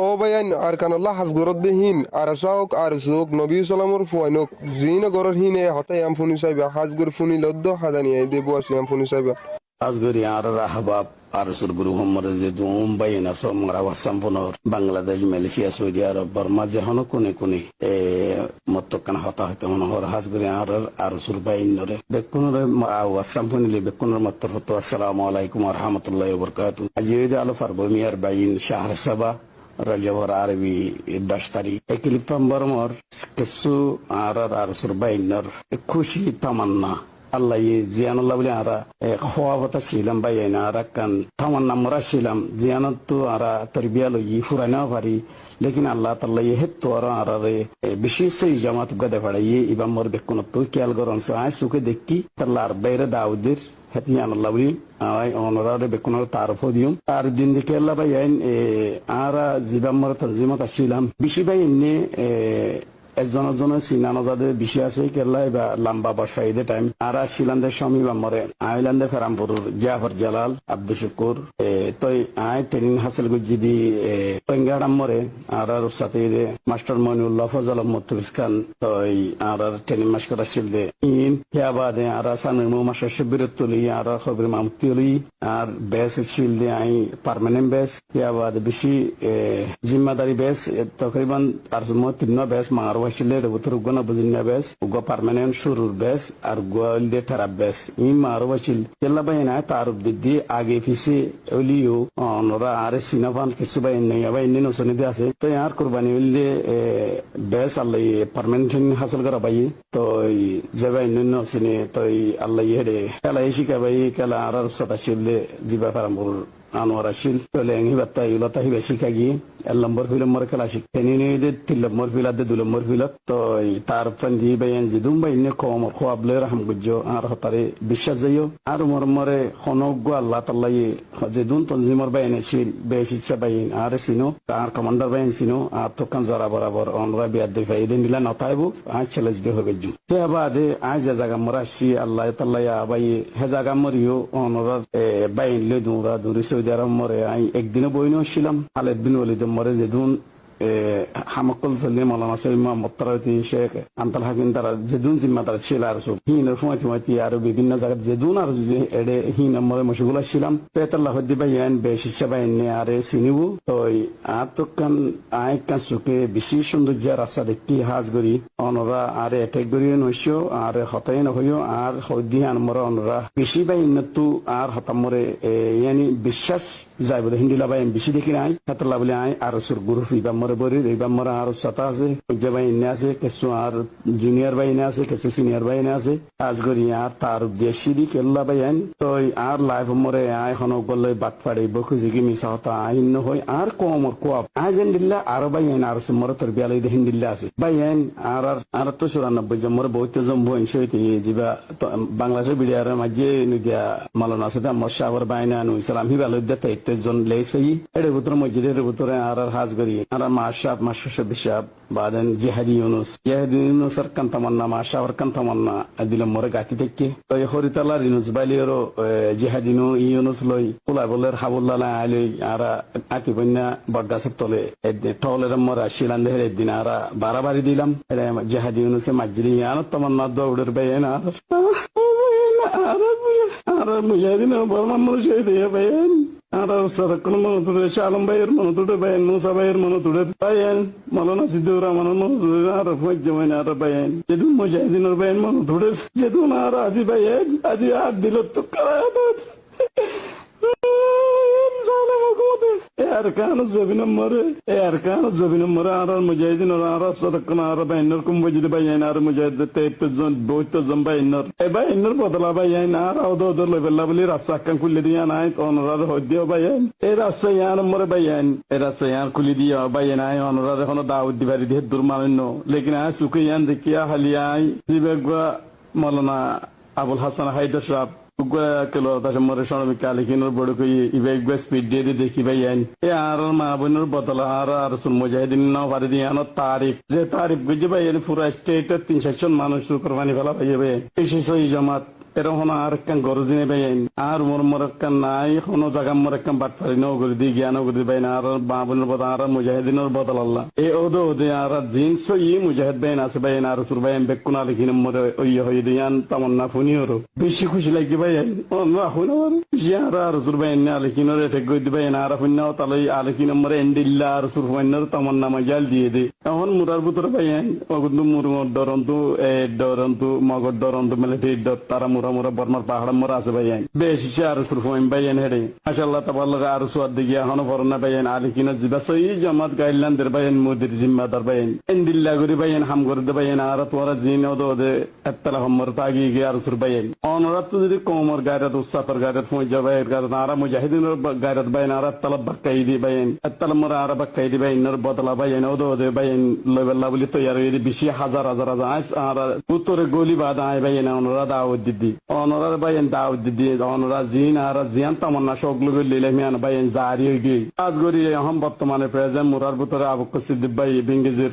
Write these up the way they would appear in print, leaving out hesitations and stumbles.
ও ভাইয়ান আর কানাল্লাহ হাসগরত দেহিন আর সাওক আর সুক নবী সালামর ফুয়াইনক জিন গরর হিনে হতাই আম funny Saiba হাসগুর funny লদ্দ হাদানি I দেবো আসি আম funny Saiba asgari ar rahbab ar surguru hommar je dum bayina so mara wasam ponor Bangladesh Malaysia Saudi Arab Burma je hono kone kone mottokan hata hata hono hor hasgari ar sur bayinore bekkunor wasam ponile bekkunor mottor hoto assalamu alaikum wa rahmatullahi wa barakatuh ajide alo farbo miar bayin shahr saba Rajawar Arabi Dashtari ekilip pambarmor kesu ar sur bayinor khushi tamanna Allah ye ziyanullah bile ara khawabata shilam bayina ara kan tamanna mura shilam ziyanatu ara tarbiyalo yi furana bari lekin Allah taala ye hetto ara re bishise jamaat gade padaye ibam mor bekkunattu kyal goron so ay suke dekki tallar bayre daudir hetiyan Allah bile ay onora bekkunar tarfo diyum tar din de kella bayin ara zibam mor tanzimat shilam bishi bayinne একজন সিনানজাদে বেশি আছে কেরলাই বা লম্বা বর্ষাইদে time আর শিলান্দে স্বামী বা মরে আইল্যান্ডে ফেরামপুর জাফর জালাল আব্দুল শুকুর তই আই ট্রেনিং হাসিল গুজি দি পেঙ্গাড়াম মরে আর সাথে মাস্টার মইনুল্লাহ ফজল মুতবিস খান তই আর ট্রেনিং মাস্টার শিলদে ইন হিয়াবাদে আর সানমু মাস্টার শিবির তুলি আর খবর মামতিলি আর বেস শিলদে আই পার্মানেন্ট বেস হিয়াবাদে বেশি জিম্মাদারি বেস তকরিবান আর তিন বেস মার wasile de butur gona buzina bes ugo permanent shurur bes ar golde tarab bes imar wasil yalla bayna tarub diddi age fisi oliyo onora are sinavan kisuba inne yaba inne no sonide ase to yar qurbani ulde bes allah permanent hasil kara bayi to jaba inne no sine to allah yede kala ishika bayi kala arar sota shilde jiba parambur Anwar Ashil tolengi batta yulata hi besikagi ellambor film mar kala shik tenini de tilambor filat de dulambor filat to tarfan di bayan zidum bayne kom khwable raham gujjo ar hatare bishazayo ar mormore khonoggo Allah taala ye zidun tanzimor bayane shil beshicha bayin ar sino ar commander bayin sino ar to kan zara barabar onra bi adde faiden dila notaibu ar challenge de hogejum te abade aj jaga morashi Allah taala ya bayi hejaga moriyo onra bayin le dura duri Saudi more ay ekdine boyno shilam Khalid bin Walid more jedun hamakul salli malana sayma mutarati sheikh antal hakin tara jedun zimmadar shilar so hin rufmati yaro bibinna zagat jedun ar ede hin more mashgula shilam petallah hodi bayan beshisha bayan ne are sinibu toy atukan ay kan suke bishi sundur jar asa dekti haj gori onora are attack gori nosho are hatayn hoyo ar hodi an mora onora bishi bayan tu ar hatamore yani বিশ্বাস যাইব হিন্দিলা by বেশি দেখি নাই হাতলা বলে I আর সুর group ইবা মরে বরি ইবা মরা আর সাতা আছে জবাই ইনে আছে কিছু আর জুনিয়র বাই ইনে আছে কিছু সিনিয়র বাই ইনে আছে আজ গরি আর তার দেশি দি কেল্লা বাই আইন তো আর লাইফ মরে আই হন গলে বাট ফাড়ি বকু জিগি মিসা হতা আইন ন হই আর কমর কোয়াব আইন দিল্লা আর বাই আইন আর সুমর তর বিয়ালাই দে হিন্দিল্লা আছে বাই আইন আর তো 94 জমর বহুত জম বইন সইতে জিবা বাংলাদেশের বিডিআর মাঝে নিগা মালনা আছে তা মশাবর বাইনা নু ইসলাম হি ভালো দতে জন লেসই এর ভিতরে মসজিদের ভিতরে আর হাজ করি আর মাশাব বিশাব বাদেন জিহাদি ইউনুস আর কান তামান্না মাশাব আর কান তামান্না দিলে মরে গাতি থেকে তো হরিতালা ইউনুস বাইলিরো জিহাদিনো ইউনুস লই পোলা বলের হাবুল্লাহ আলী আর আতি বন্যা বটগাছের তলে টলের মরা শিলান দেহের একদিন আর বাড়াবাড়ি দিলাম জিহাদি ইউনুসে মাঝরি আর তামান্না দৌড়ের বাইন আর মুজাহিদিন বর্মা মুজাহিদ বাইন আর সরকন মনতুড়ে শালম ভাইয়ের মনতুড়ে বাইন মুসা ভাইয়ের মনতুড়ে বাইন মৌলানা সিদ্দুর রহমান মনতুড়ে আর ফজমান আর বাইন যেদুন মুজাহিদিনের বাইন মনতুড়ে যেদুন আর আজি বাইন আজি হাত দিল তো করায়াত Erkan zabinam mare ar mujahidin ar sadaqan ar bainur kum wajid bayan ar mujahid te pezon boit zam bainur e bainur bodala bayan ar odo level bali rasa kan kulli diya nay onorar hodiyo bayan e rasa yan mare bayan e rasa yan kulli diya bayan ay onorar hono daud dibari de durmanno lekin ay sukiyan dekiya haliyai zibegwa malana Abul Hasan Haidar Shah kilo tasha mare shonami kalikinor bodu ko ibegwa speed de dekhi bayan e ar ma bonur botala ar sun mujahidin na faridi ano tarif je tarif gujje bayan pura state 3 section মানুষ কুরবানি ফেলা পাইবে বেশি সহি জামাত এরকম আর একখান গরজিনে বাইন আর মোর একখান নাই কোনো জায়গা মোর একখান বাট পারি নগরী দি জ্ঞান নগরী বাইন আর বাবুল বদল আর মুজাহিদিনের বদল আল্লাহ এ ওদো ওদে আর জিনস ই মুজাহিদ বাইন আছে বাইন আর সুর বাইন বেকুন আলিকিন মোরে ওই হই দিয়ান তামান্না ফুনি হরো বেশি খুশি লাগি বাইন অন্য হইনো জিয়ার আর সুর বাইন আলিকিনের এতে গই দি বাইন আর ফুন্না তালাই আলিকিন মোরে এন্ডিল্লা আর সুর বাইনের তামান্না মাজাল দিয়ে দে এখন মুরার ভিতরে বাইন অগুন্দু মুরমর ডরন্তু মগর ডরন্তু মিলিটারি ডর তারা মুরা মুরা বর্মার পাহাড় মোরা আছে বাইন বেশি আর সুর বাইন হেডে মাশাআল্লাহ তাবাল্লাহ আর সুয়াদ দিকে এখনো পড়না বাইন আলিকিনের জিবা সই জামাত গাইলান দের বাইন মুদির জিম্মাদার বাইন এন্ডিল্লা গরি বাইন হাম করে দে বাইন আর তোরা জিন ওদে এত্তালা হমর তাগি গে আর সুর বাইন অনরাত তো যদি কোমর গায়রাত উসাতর গায়রাত ফুজা বাইর গায়রাত আর মুজাহিদিনের গায়রাত বাইন আর এত্তালা বাক্কাই দি বাইন এত্তালা মোরা আর বাক্কাই দি বাইন নর বদলা বাইন ওদে বাইন লবেল্লা বলি তৈয়ার হই বেশি হাজার হাজার হাজার আইস আর উত্তরে গলি বাদ আই বাইন অনরা দাওয়াত দিদি অনরা বাইন দাওয়াত দিদি অনরা জিন আর জিয়ান তামান্না সকল লিলে মিয়ান বাইন জারি হই গই আজ গরি এখন বর্তমানে প্রেজেন্ট মুরার ভিতরে আবুক সিদ্দিক ভাই বিঙ্গিজির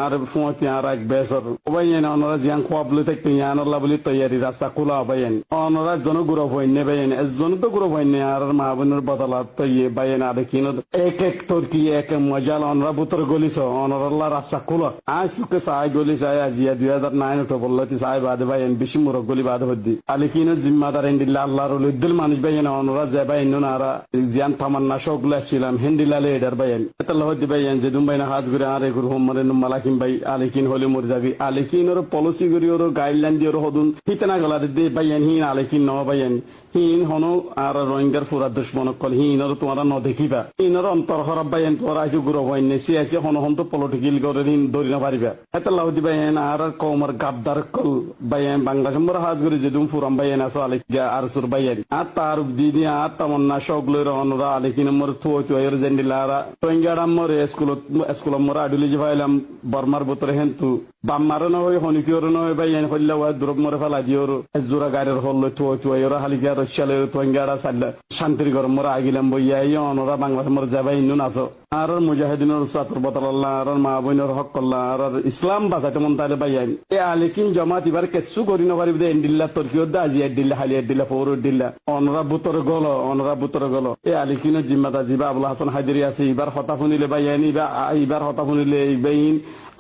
আর ফুঁতি আর এক বেসর বাইন অনরা জিয়ান খোয়াবলি থেকে ইয়ান আল্লাহ বলি তৈয়ারি রাস্তা খোলা বাইন অনরা জন গুরব হইনে বাইন এজন তো গুরব হইনে আর মাহবুনের বদলা তৈয়ে বাইন আর কিনো এক এক তোরকি এক মজাল অনরা ভিতরে গলিছ অনরাল্লাহ রাস্তা খোলা আজ সুকে সাই গলি সাই আজিয়া 2009 তো বলতি সাই বাদে বাইন বেশি মুরগ গলি বাদে হদ্দি আলি কিনো জিম্মাদার এন্ডিল্লাহ আল্লাহর উদ্দুল মানুষ বাইন অনরা যে বাইন নারা জিয়ান তামান্না সকলা ছিলাম হেন্ডিলা লেডার বাইন এটা হদ্দি বাইন যে দুম্বাইনা হাজ করে আর এগুর হোমরে মালাকিন ভাই আলিকিন হলে মর যাবি আলিকিনের পলিসি করি ওর গাইডলাইন দিয়ে হদুন হিতেনা গলা দে বাইন হিন আলিকিন ন বাইন হিন হনো আর রোহিঙ্গার ফুরা দুশ্মন কল হিনর তোমারা ন দেখিবা হিনর অন্তর খরাব বাইন তোরা আইসু গুরু বাইন নেসি আইসি হনো হন তো পলিটিক্যাল করে হিন দরি না পারিবা এটা লাউদি বাইন আর কমর গাবদার কল বাইন বাংলাদেশ মর হাজ করে যেদুম ফুরাম বাইন আসো আলিকিয়া আর সুর বাইন আর তার দিদি আর তামান্না সকলের অনরা আলিকিন মর থুয় থুয়ের জেন্ডিলারা রোহিঙ্গার মর স্কুল মর আডুলি যে ভাইলাম বর্মার ভিতরে হেন্তু বাম্মার নয় হনিকিওর নয় বাইন হইলা ওয়া দ্রব মরে ফেলা দিওর জোড়া গাড়ির হল থুয় হালিকা রসালে তোঙ্গারা সাল্লা শান্তির গরম মরা আগিলাম বইয়া অনরা বাংলাদেশ মর যাবা ইন্নু নাচো আর মুজাহিদিনের সাতর বদলাল্লাহ আর মা বোনের হক করল্লা আর ইসলাম বাঁচাইতে মন তাইলে বাইন এ আলিকিন জমাত এবার কেসু করি নপারিব দে এন্ডিল্লা তর্কিও দা আজি দিল্লা হালিয়া দিল্লা পৌর দিল্লা অনরা বুতর গল এ আলিকিনের জিম্মাদা জিবা আবুল হাসান হায়দারি আছে এবার হতা শুনিলে বাইন এবার হতা শুনিলে বাইন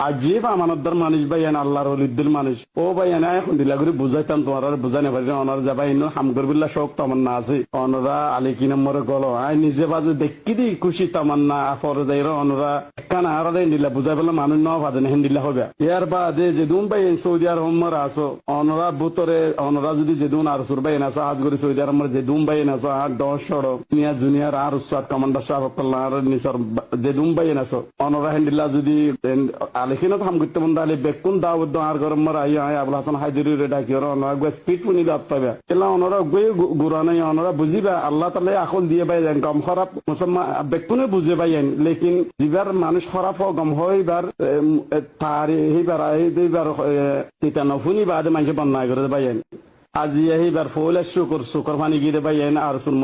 আজিব আমানতদার মানুষ বাইন আল্লাহর ওলিদ্দুল মানুষ ও বাইন এখন দিলা করে বুঝাইতাম তোমার বুঝাই না পারি অনার যাবা ইন্ন হামগরবিল্লা শোক তামান্না আছে অনরা আলিকিন মরে গল আই নিজে বাজে দেখি দি খুশি তামান্না ফর যাই অনরা কানা আর দিলা বুঝাই পেলে মানুষ ন ভাজে না হেন্দিল্লা হবে ইয়ার বাদে যেদুন বাইন সৌদি আরব আসো অনরা বুতরে অনরা যদি যেদুন আর সুর বাইন আসো আজ করে সৌদি আরব যেদুন বাইন আসো আর 10 সড়ক নিয়া জুনিয়র আর উস্তাদ কমান্ডার সাহেব কল্লা আর নিসর যেদুন বাইন আসো অনরা হেন্দিল্লা যদি আলিখিনত হাম করতে মন দালে বেকুন দাউদ আর গরম মর আই আবুল হাসান হায়দারি রে ডাকি ওরা অনরা গো স্পিড ফুনি লাপতাবে এলা অনরা গই গুরানাই অনরা বুঝিবা আল্লাহ তাআলা আকল দিয়ে বাই জান কম খারাপ মুসলমান বেকুনে বুঝে বাইন লেকিন জিবার মানুষ খারাপ গম হইবার তারি হিবার আই দিবার তিতা নফুনি বাদে মাঝে বন্যা করে বাইন আজি এইবার ফৌলা শুকর পানি গিয়ে বাইন আর সুন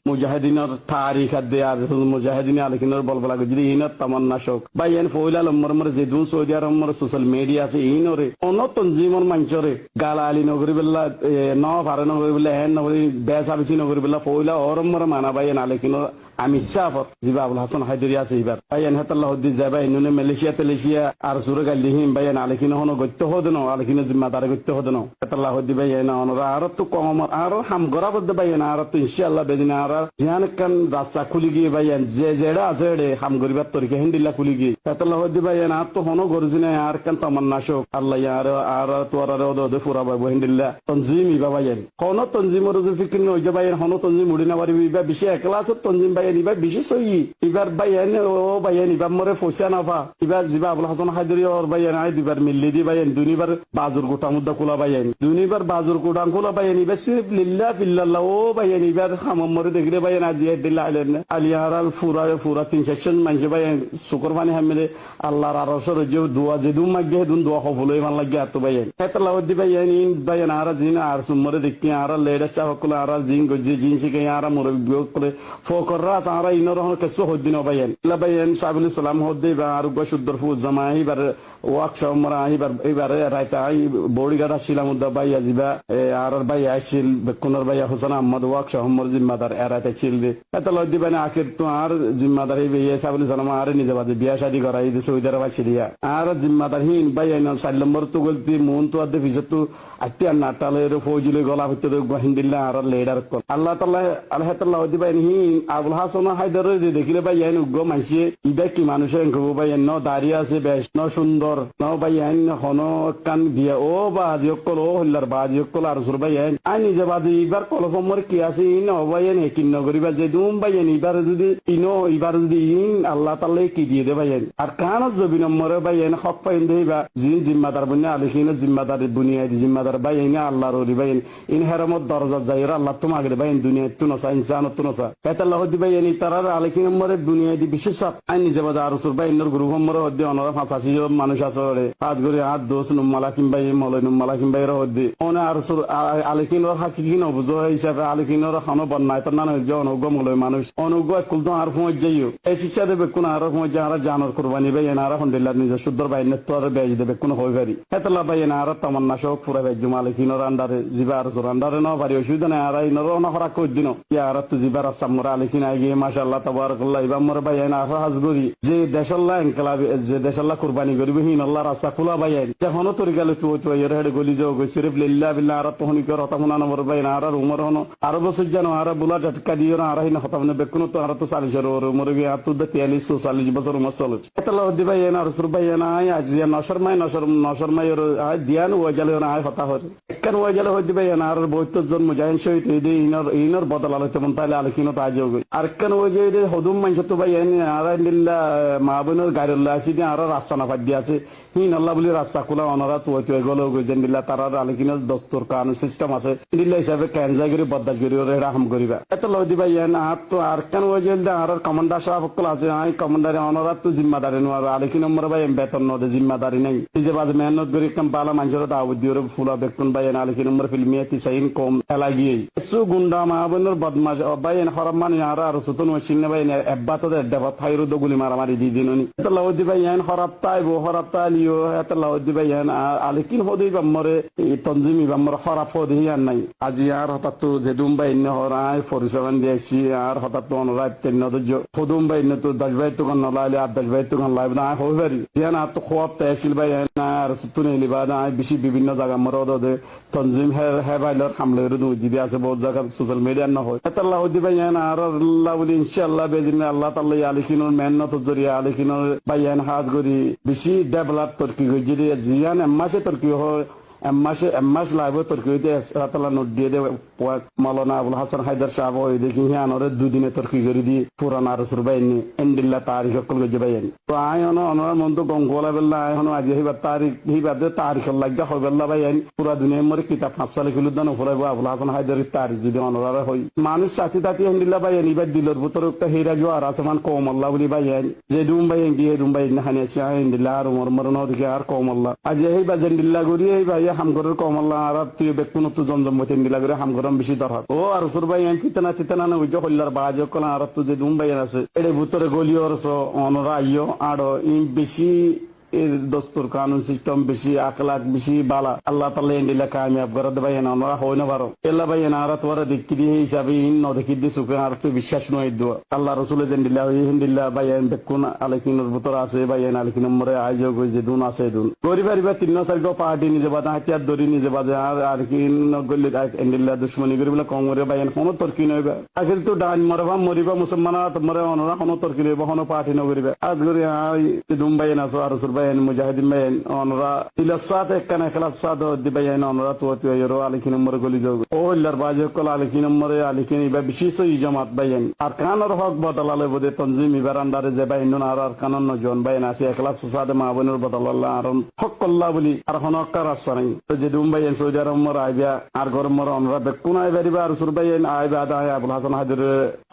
মুজাহিদিনের তারিখ দে আর মুজাহিদিন আলিকিনের বলবলা যদি ইনত তামান্না শোক বাইন ফৌলা লম্মর যেদুন সৌদি আরব সোশ্যাল মিডিয়া আছে ইনরে অন তঞ্জিমর মাঞ্চরে গালা আলী নগরী বেলা ন ভারে নগরী বেলা হেন নগরী বেস আবিসি নগরী বেলা ফৌলা অরম্মর মানা বাইন আলিকিনের আমি সাফর জিবা আবুল হাসান হায়দারি আছে এবার বাইন হাতাল্লাহ হদ্দি যাবা ইনুনে মালয়েশিয়া আর সুরে গালি হিম বাইন আলিকিন হন গত্য হদনো আলিকিন জিম্মাদার গত্য হদনো হাতাল্লাহ হদ্দি বাইন অনরা আর তো কম আর হাম গরা বদ্দ বাইন আর তো ইনশাআল্লাহ বেদিন আর জিয়ান কান রাস্তা খুলি গিয়ে বাইন যে যেডা আছে রে হাম গরিবার তরিকে হিন্দিল্লা খুলি গিয়ে হাতাল্লাহ হদ্দি বাইন আর তো হন গরজিনে আর কান তামান্না শোক আল্লাহ আর তো আর ওদে ফুরা বাইব হিন্দিল্লা তনজিম ইবা বাইন কোন তনজিমর যে ফিকির নই যে বাইন হন তনজিম মুড়িনা বাড়ি ইবা বেশি একলাস তনজিম এবার বিশেষ এবার বাইন ও বাইন এবার মরে ফসা নাফা এবার জিবা আবুল হাসান হায়দারি ওর বাইন আই দুবার মিল্লি দি বাইন দুনিবার বাজুর গোটা মুদ্দা কোলা বাইন দুনিবার বাজুর গোটা কোলা বাইন এবার সির্ফ লিল্লাহ ফিল্লাল্লাহ ও বাইন এবার খামাম মরে দেখলে বাইন আজি দিল্লা আইলেন আলিয়ারাল ফুরা 3 মানুষ বাইন শুকর পানি হামিলে আল্লাহর আরশের যে দোয়া যে দুম মাগে দুন দোয়া কবুলই মান লাগে এত বাইন এতলাহ দি বাইন ইন বাইন আর জিনা আর সুমরে দেখি আর লেডা চাহ কোলা আর জিন গজি জিন শিখে আর মরে বিয়োগ করে ফকররা আছে আর ইনর হন কেসু হদ্দিন বাইন ইলা বাইন সাবিল ইসলাম হদ্দি বা আর গো সুদ্দর ফু জামা এবার ওয়ার্কশপ মরা এবার রাইতা বডিগার্ড আসছিলাম উদ্দা বাইয়া জিবা আর বাইয়া আসছিল বেকুনর বাইয়া হোসেন আহমদ ওয়ার্কশপ মর জিম্মাদার এরাইতে ছিল দে এত লয় দিবানে আখির তো আর জিম্মাদার এই বাইয়া সাবিল ইসলাম আর নিজে বাদে বিয়া শাদি করাই দে সৌদি আরব আসিয়া আর জিম্মাদার হিন বাইয়া না 4 নম্বর তো গলতি মন তো আদে ভিজত তো আত্তি আর নাটালের ফৌজিলে গলা হইতে হিন্দিল্লা আর লেডার কল আল্লাহ তাআলা আল্লাহ তাআলা দিবাইন হিন আবুল হাসান হায়দার দেখিলে বাইয়ান উগ্র মাইসে ইবা কি মানুষের এনকব বাইয়ান ন দাঁড়িয়ে আছে বেশ ন সুন্দর ন বাইয়ান হন কান দিয়া ও বাজি অকল ও হল্লার বাজি অকল আর সুর বাইয়ান আই নিজে বাদি এবার কলফমর কি আছে ইন বাইয়ান কিন্ন করিবা যে দুম বাইয়ান এবার যদি এবার যদি ইন আল্লাহ তাআলা কি দিয়ে দে বাইয়ান আর কান জবি নম্বর বাইয়ান হক পাইন দেবা জিম্মাদার বুনিয়া আলিখিন জিম্মাদার বুনিয়াদি জিম্মাদার বাইয়ান আল্লাহর ওলি বাইয়ান ইন হেরামত দরজা যাইরা আল্লাহ তোমাকে বাইয়ান দুনিয়া তুনসা ইনসান তুনসা এতাল্লাহ দিবাই নি তারার আলিখিন নম্বরে দুনিয়াদি বিশেষ আইন নিজে বাদা আর সুর বাইয়ান গ্রুপ নম্বর হদ্দি অনরা 85 মানুষ আছে কাজ করে হাত দোষ নুম্মালা কিংবা মলয় নুম্মালা কিংবা এর হদ্দি ওনা আর সুর আলিখিনর হাকিকিন অবুজো হিসাবে আলিখিনর খানো বন্যায় তো নানা যে অনুগ্য মলয় মানুষ অনুগ্য কুল তো আর পৌঁছ যাইও এই শিক্ষা দেবে কোন আর পৌঁছ যা আর জানর কুরবানি বাইয়ান আর আলহামদুলিল্লাহ নিজে শুদ্ধর বাইন তো আর বেজ দেবে কোন হই পারি এতাল্লাহ বাইয়ান আর তামান্না শোক পুরা বেজ মালিকিনর আন্ডারে জিবা আর সুর আন্ডারে ন পারি অসুবিধা নাই আর ইনর না হরা কই দিন ইয়া আর তো জিবার সামরা আলিখিন আগে মাশাআল্লাহ তাবারাকাল্লাহ ইবা মর বাইয়ান আর হাজগরি যে দেশাল্লাহ ইনকলাব যে দেশাল্লাহ কুরবানি করিবে হিন আল্লাহ রাস্তা খোলা বাইয়ান যখন তরিকালে তো এর হেড গলি যাও গই সিরিফ লিল্লাহ বিল্লাহ আর তোহনি কর হতামনা নম্বর বাইয়ান আর উমর হন আর বছর জানো আর বুলা ঝটকা দিও না আর হিন হতামনা বেকুনো তো আর তো 40 এর উমর গিয়ে আর তো 43 44 বছর উমর চলে এতলা দি বাইয়ান আর সুর বাইয়ান আই আজ নশর মাই এর দিয়ান ওয়াজালে না আই হতা হর কেন ওয়াজালে হদি বাইয়ান আর 72 জন মুজাহিদ শহীদ হইদে ইনর বদল আলতে মন তাইলে আলিখিনো তা যোগ আর কেন ওয়াজে হদুম মাইছ তো বাইয়ান আর লিল্লাহ মাহবুনুর গায়রুল্লাহ আছে আর রাস্তা না ফাদি আছে হিন আল্লাহ বলি রাস্তা খোলা অনরা তো গল গইছেন দিল্লাহ তারা আলিখিনো দস্তর কান সিস্টেম আছে দিল্লাহ হিসাবে কেনজাগিরি বদাজগিরি ওরে রাহম করিবা এত লদি বাইয়ান আর তো আর কেন ওয়াজে আর কমান্ডার সাহেব কল আছে আই কমান্ডারে অনরা তো জিম্মাদারি নো আর আলিখিনো নম্বর বাইয়ান বেতন ন দে জিম্মাদারি নাই যে বাজ মেহনত করি কাম পালা মানুষের দাওয়াত দিওরে ফুলা বেকুন বাইয়ান আলিখিনো নম্বর ফিল্মিয়াতি সাইন কম এলাগি সু গুন্ডা মাহবুনুর বদমাশ বাইয়ান হরাম মানে আর সুতন ওয়াসিন বাইয়ান এব্বা তো দেবা ফাইরুদ গুলি মারামারি দি দিননি এত লদি বাইয়ান হরাপ তাইলিও এত লদি বাইয়ান আলিখিন হদি বাম্মরে তনজিমি বাম্মর হরাপ হদি আর নাই আজি আর হঠাৎ তো যেদুম বাইন হরাই পরিসেবান দিয়েছি আর হঠাৎ তো অনরাই তেন নদজ হদুম বাইন তো 10 বাই তো কোন লাইলে আর 10 বাই তো কোন লাইব না হই পারি ইয়ান আর তো খোয়াব তাইছিল বাইয়ান আর সুতুনে লিবাদা বেশি বিভিন্ন জায়গা মরদে তনজিম হে বাইলর হামলের দুজি আছে বহুত জায়গা সোশ্যাল মিডিয়া না হয় আল্লাহ হদি বাইয়ান আর আল্লাহ বলি ইনশাআল্লাহ বেজিনে আল্লাহ তাআলা আলিখিনুর মেহনত জরিয়া আলিখিনুর বাইয়ান হাজ করি বেশি ডেভেলপ তরকি যদি জিয়ান মাসে তরকি হয় এম্মাস লাইব তরকি হইতে আল্লাহ নোট দিয়ে দে মাওলানা আবুল হাসান হায়দার সাহেব ওই দেখি হিয়ানরে দুদিনে তরকি করে দিয়ে পুরান আর সুর বাইনি এন্ডিল্লা তারিখ কল গজে বাইনি তো আই হন অনরা মন তো গঙ্গলা বেল্লা আই হন আজি হিবার তারিখ হিবাদে তারিখ লাগা হইবেল্লা বাইনি পুরা দুনিয়া মরে কিতাব ফাঁসপালে কিলুদান ফুরাইব আবুল হাসান হায়দারের তারিখ যদি অনরা হই মানুষ সাথী তাতি এন্ডিল্লা বাইনি এবার দিলর ভিতর একটা হিরা গিয়ে আর আসমান কম আল্লাহ বলি বাইনি যে ডুম বাইন গিয়ে ডুম বাইন হানিয়েছে এন্ডিল্লা আর উমর মরন দিকে আর কম আল্লাহ আজি হিবা জেন্ডিল্লা গড়ি এই ভাই হামগরের কম আল্লাহ আর তুই বেকুন তো জমজম মতে এন্ডিল্লা করে হামগরম বেশি দরকার ও আর সুর বাইন তিতানা না উজ্জ হল্লার বাজ কোন আর তো যে ডুম বাইন আছে এর ভিতরে গলিওর অনরা আইও আর বেশি এর দস্তুর কানুন সিস্টেম বেশি আখলাক বেশি বালা আল্লাহ তাআলা এন্ডিলা কামিয়াব করে দেবাই না আমরা হই না পারো এলা ভাই না আর তোরা দেখি দিয়ে হিসাবে ইন ন দেখি দিয়ে সুখে আর তো বিশ্বাস নয় দোয়া আল্লাহ রাসূলের এন্ডিলা হই এন্ডিলা বাইয়ান বেকুন আলাইকিনুর ভিতর আছে বাইয়ান আলাইকিন নম্বরে আইজো গই যে দুন আছে দুন পরিবারিবা তিন চারগো পার্টি নিজে বাদা হাতিয়ার দড়ি নিজে বাদা আর আলাইকিন গল্লি এন্ডিলা দুশমনি করে বলে কম করে বাইয়ান কোন তরকি নইবা আখির তো ডান মরিবা মুসলমানাত মরে অনরা কোন তরকি নইবা কোন পার্টি নগরিবা আজ করে আই দুম বাইয়ান আছে আর রাসূল মুজাহিদিন বাইন অনরা ইলাসাত একখানা খেলাসাত দি বাইন অনরা তো তো আলিখিন নম্বর গলি যোগ ও ইল্লার বাজে কল আলিখিন নম্বরে আলিখিন ইবা বিশেষ জামাত বাইন আর কানর হক বদলালে বদে তনজিম ইবার আন্ডারে যে বাইন আর কানন জন বাইন আছে একলাস সাদ মাহবুনুর বদলাল্লাহ আর হক আল্লাহ বলি আর হনকার আছে নাই তো যে দুম বাইন সৌদি আরব মর আইবা আর গরম মর অনরা বেকুন আইবারিবা আর সুর বাইন আইবা দায় আবুল হাসান হায়দার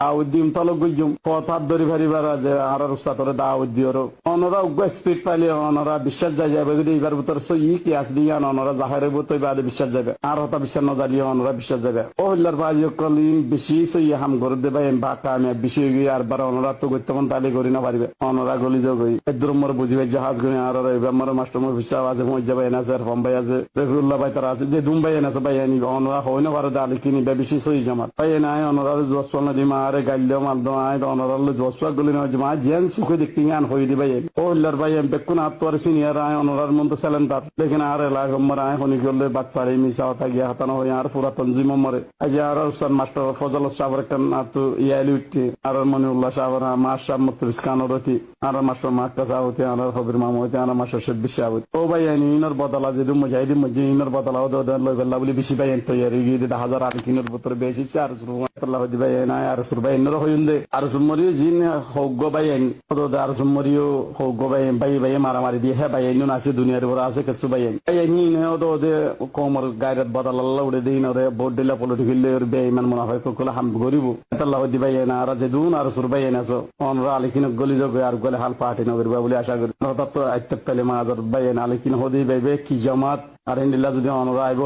আউদ্দিম তলক গুজুম পথাত দরি ভারিবার যে আর উস্তাদরে দাউদ দিওর অনরা উগ স্পিড পাইলে অনরা বিশ্বাস যায় যাবে যদি এবার ভিতর সই কি আসবি অনরা জাহের ভিতর বাদে বিশ্বাস যাবে আর হতা বিশ্বাস না জানিয়ে অনরা বিশ্বাস যাবে ও হল্লার বাজি কলিন বেশি সই হাম করে দেবে বাকা আমি বেশি গিয়ে আর বার অনরা তো করতে তাহলে করি না পারবে অনরা গলি যাও গই এদ্রমর বুঝিবে জাহাজ গই আর এবার মাস্টার বিশ্বাস আছে মই যাবে না স্যার ফম্বাই আছে রফিউল্লাহ ভাই তারা আছে যে দুম্বাই আছে ভাই আনি অনরা হয় না পারে দালি কিনি বেশি সই জামাত ভাই নাই অনরা জোসপাল না দিমা আরে গাইলে মালদো আয় অনরা জোসপা গলি না জমা জেন সুখে দেখতে আন হই দিবে ও হল্লার ভাই বেকুন আত্মার সিনিয়র আয় অনরার মধ্যে সেলেন্টার দেখেন আর এলাকা গম্মর আয় হনি করলে বাদ পারে মিশা হতা গিয়া হাতানো হয় আর পুরাতন জিমো মরে আজ আর উস্তাদ মাস্টার ফজল সাহেবের একটা তো ইয়ালি উঠছে আর মনিউল্লাহ সাহেবের মাস সাহেব মুক্তরিস কানরতি আর মাস্টার মাক্কা সাহেবতে আর হবির মামু হইতে আর মাস্টার শেখ সাহেব ও ভাই আনি ইনর বদলা যদি মুজাহিদি মুজি ইনর বদলা ও দন লই বেলা বলি বেশি ভাই তো ইয়ারি গিয়ে 10,000 আর কিনর ভিতরে বেশি আর সুরুল্লাহ ভাই না আর সুর ভাই ইনর হইন্দে আর সুমরিও জিন হোগ ভাই আনি তো আর সুমরিও হোগ ভাই ভাই ভাই মারামারি দিয়ে হে ভাই ইনন আছে দুনিয়ার বড় আছে কিছু ভাই আনি নে ও দে কোমর গায়রত বদলা উড়ে দেই নরে ভোট দিলা পলিটিক্যাল এর বেঈমান মনে হয় কোকলা হাম গরিব আল্লাহ ভাই না আর যে দুন আর সুর ভাই নাছো অনরা আলিকিন গলি যোগ আর গলে হাল পার্টি নগর বলে আশা করি তত আইতে পেলে মাজার ভাই আলিকিন হদি ভাইবে কি জামাত আর ইন্দিল্লা যদি অনরা আইব